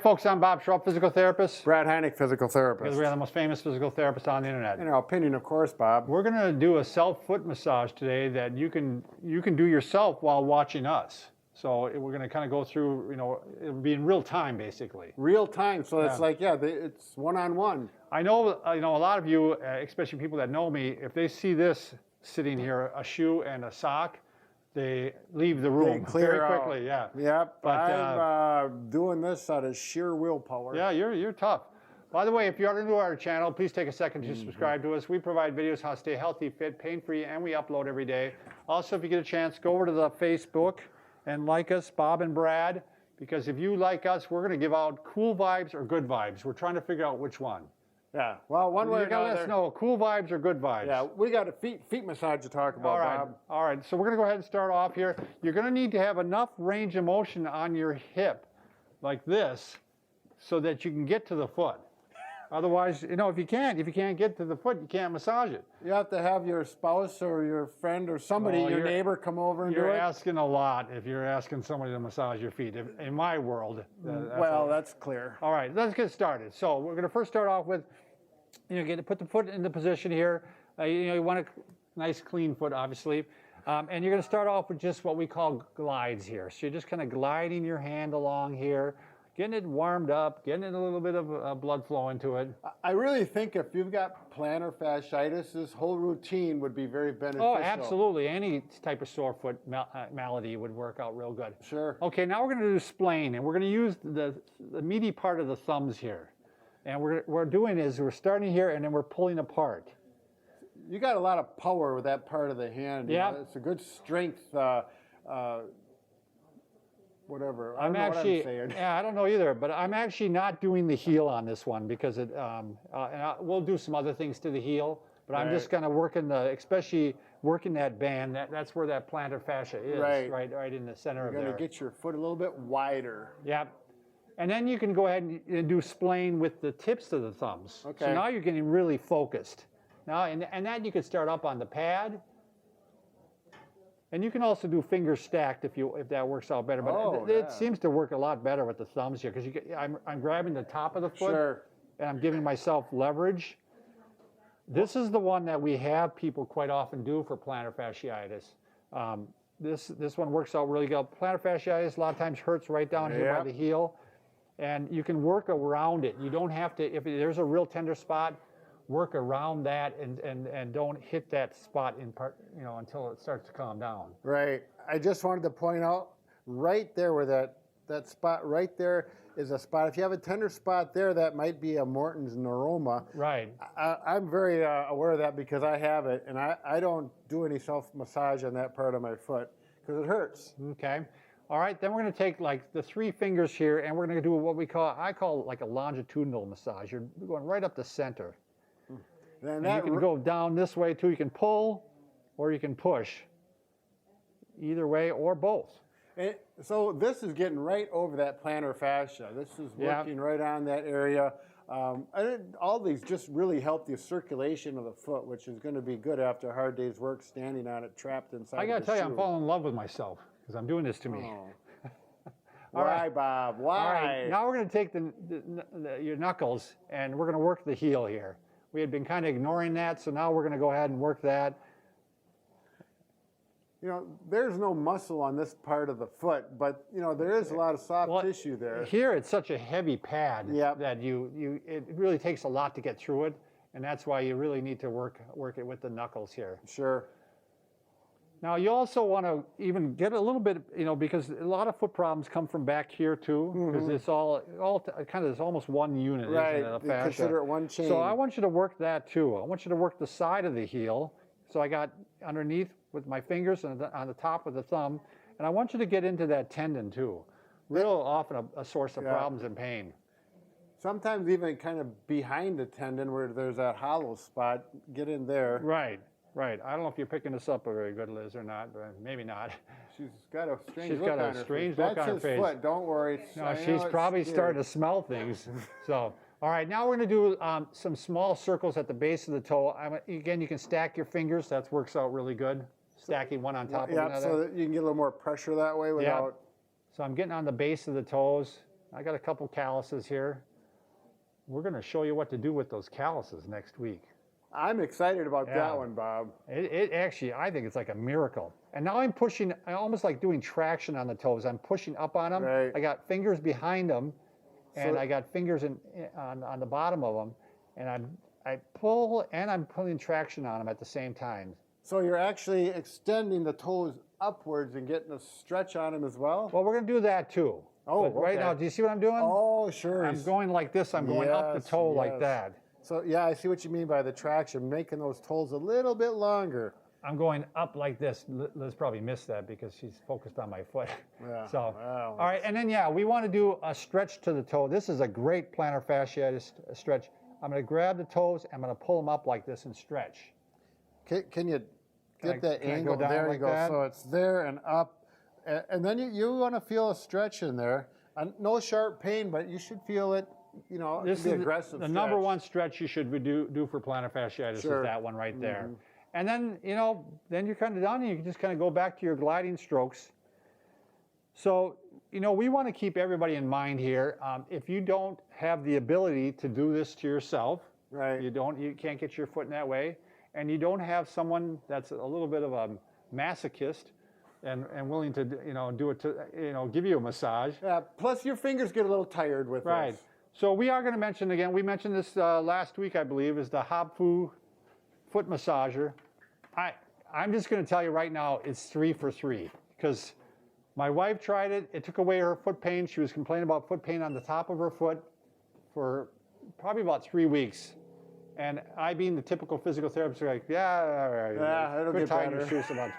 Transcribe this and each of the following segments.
folks, I'm Bob Schrupp, physical therapist. Brad Heineck, physical therapist. Because we are the most famous physical therapists on the internet. In our opinion, of course, Bob. We're going to do a self-foot massage today that you can do yourself while watching us. So we're going to kind of go through, it'll be in real time, basically. Real time, so it's like, it's one-on-one. I know, a lot of you, especially people that know me, if they see this sitting here, a shoe and a sock, they leave the room very quickly. Yeah. Yep. But I'm doing this out of sheer willpower. Yeah, you're tough. By the way, if you are new to our channel, please take a second to subscribe to us. We provide videos how to stay healthy, fit, pain-free, and we upload every day. Also, if you get a chance, go over to the Facebook and like us, Bob and Brad, because if you like us, we're going to give out cool vibes or good vibes. We're trying to figure out which one. Yeah. Well, one way or another. Let us know cool vibes or good vibes. Yeah, we got a feet massage to talk about, Bob. All right. So we're going to go ahead and start off here. You're going to need to have enough range of motion on your hip, like this, so that you can get to the foot. Otherwise, if you can't get to the foot, you can't massage it. You have to have your spouse or your friend or somebody, your neighbor, come over and do it. You're asking a lot if you're asking somebody to massage your feet. In my world, that's clear. All right, let's get started. So we're going to first start off with, put the foot in the position here. You want a nice clean foot, obviously. And you're going to start off with just what we call glides here. So you're just kind of gliding your hand along here, getting it warmed up, getting it a little bit of blood flow into it. I really think if you've got plantar fasciitis, this whole routine would be very beneficial. Oh, absolutely. Any type of sore foot malady would work out real good. Sure. Okay, now we're going to do splaying, and we're going to use the meaty part of the thumbs here. And what we're doing is we're starting here, and then we're pulling apart. You got a lot of power with that part of the hand. Yeah. It's a good strength. Whatever. I don't know either, but I'm actually not doing the heel on this one because we'll do some other things to the heel, but I'm just kind of especially working that band. That's where that plantar fascia is, right in the center of there. You're going to get your foot a little bit wider. Yep. And then you can go ahead and do splaying with the tips of the thumbs. Okay. So now you're getting really focused. Now, and that you can start up on the pad. And you can also do fingers stacked if that works out better. But it seems to work a lot better with the thumbs here because I'm grabbing the top of the foot and I'm giving myself leverage. This is the one that we have people quite often do for plantar fasciitis. This one works out really good. Plantar fasciitis a lot of times hurts right down here by the heel, and you can work around it. You don't have to, if there's a real tender spot, work around that and don't hit that spot in part, until it starts to calm down. Right. I just wanted to point out right there where that spot right there is a spot. If you have a tender spot there, that might be a Morton's neuroma. Right. I'm very aware of that because I have it, and I don't do any self-massage on that part of my foot because it hurts. Okay. All right, then we're going to take like the 3 fingers here, and we're going to do what I call like a longitudinal massage. You're going right up the center. And you can go down this way too. You can pull or you can push. Either way or both. So this is getting right over that plantar fascia. This is working right on that area. All these just really help the circulation of the foot, which is going to be good after a hard day's work standing on it, trapped inside the shoe. I got to tell you, I'm falling in love with myself because I'm doing this to me. Why, Bob? Why? All right, now we're going to take your knuckles and we're going to work the heel here. We had been kind of ignoring that, so now we're going to go ahead and work that. There's no muscle on this part of the foot, but there is a lot of soft tissue there. Here, it's such a heavy pad that it really takes a lot to get through it, and that's why you really need to work it with the knuckles here. Sure. Now, you also want to even get a little bit, because a lot of foot problems come from back here too, because it's all kind of, it's almost one unit. Right, isn't it, they consider it one chain. So I want you to work that too. I want you to work the side of the heel. So I got underneath with my fingers and on the top with the thumb, and I want you to get into that tendon too. Real often a source of problems and pain. Sometimes even kind of behind the tendon where there's that hollow spot, get in there. Right. Right. I don't know if you're picking this up very good, Liz, or not, but maybe not. She's got a strange look on her face. That's his foot. Don't worry. No, she's probably starting to smell things. So, all right, now we're going to do some small circles at the base of the toe. Again, you can stack your fingers. That works out really good. Stacking one on top of another. So that you can get a little more pressure that way without... So I'm getting on the base of the toes. I got a couple calluses here. We're going to show you what to do with those calluses next week. I'm excited about that one, Bob. It actually, I think it's like a miracle. And now I'm pushing, I almost like doing traction on the toes. I'm pushing up on them. Right. I got fingers behind them, and I got fingers on the bottom of them. And I pull and I'm putting traction on them at the same time. So you're actually extending the toes upwards and getting a stretch on them as well? Well, we're going to do that too. Oh, but right now, do you see what I'm doing? Oh, sure. I'm going like this. I'm going up the toe like that. So, yeah, I see what you mean by the traction, making those toes a little bit longer. I'm going up like this. Liz probably missed that because she's focused on my foot. Yeah. So, wow. all right, and then, yeah, we want to do a stretch to the toe. This is a great plantar fasciitis stretch. I'm going to grab the toes. I'm going to pull them up like this and stretch. Can you get that angle? There you like go. that? So it's there and up. And then you want to feel a stretch in there. No sharp pain, but you should feel it. You know, this is aggressive the number one stretch you should do for plantar fasciitis is that one right there. Mm-hmm. And then, you know, then you're kind of done and you can just kind of go back to your gliding strokes. So, you know, we want to keep everybody in mind here. If you don't have the ability to do this to yourself, right? You can't get your foot in that way, and you don't have someone that's a little bit of a masochist and willing to, you know, do it to, you know, give you a massage. Yeah. Plus, your fingers get a little tired with this. So we are going to mention again. We mentioned this last week, I believe, is the Hopfu foot massager. I'm just going to tell you right now, it's 3 for 3 because my wife tried it. It took away her foot pain. She was complaining about foot pain on the top of her foot for probably about 3 weeks. And I, being the typical physical therapist, like, it'll get better.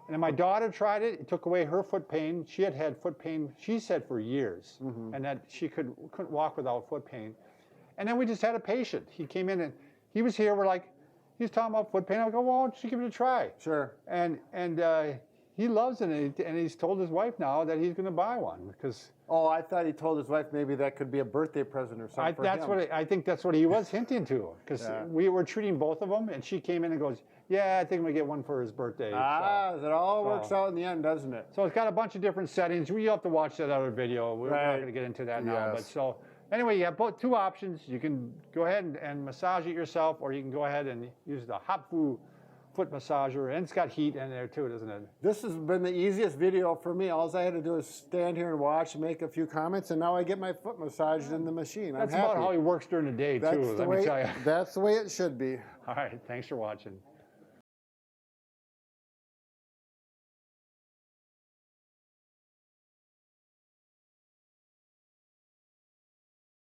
And then my daughter tried it. It took away her foot pain. She had foot pain, she said, for years, and that she couldn't walk without foot pain. And then we just had a patient. He came in and he was here. We're like, he's talking about foot pain. I go, well, why don't you give it a try? Sure. And he loves it, and he's told his wife now that he's going to buy one because. Oh, I thought he told his wife maybe that could be a birthday present or something for him. I think that's what he was hinting to because we were treating both of them, and she came in and goes, yeah, I think I'm going to get one for his birthday. It all works out in the end, doesn't it? So it's got a bunch of different settings. You have to watch that other video. We're not going to get into that now. But so anyway, you have both two options. You can go ahead and massage it yourself, or you can go ahead and use the Hopfu foot massager, and it's got heat in there too, doesn't it? This has been the easiest video for me. All I had to do is stand here and watch and make a few comments, and now I get my foot massaged in the machine. That's about how he works during the day too, let me tell you. That's the way it should be. All right, thanks for watching.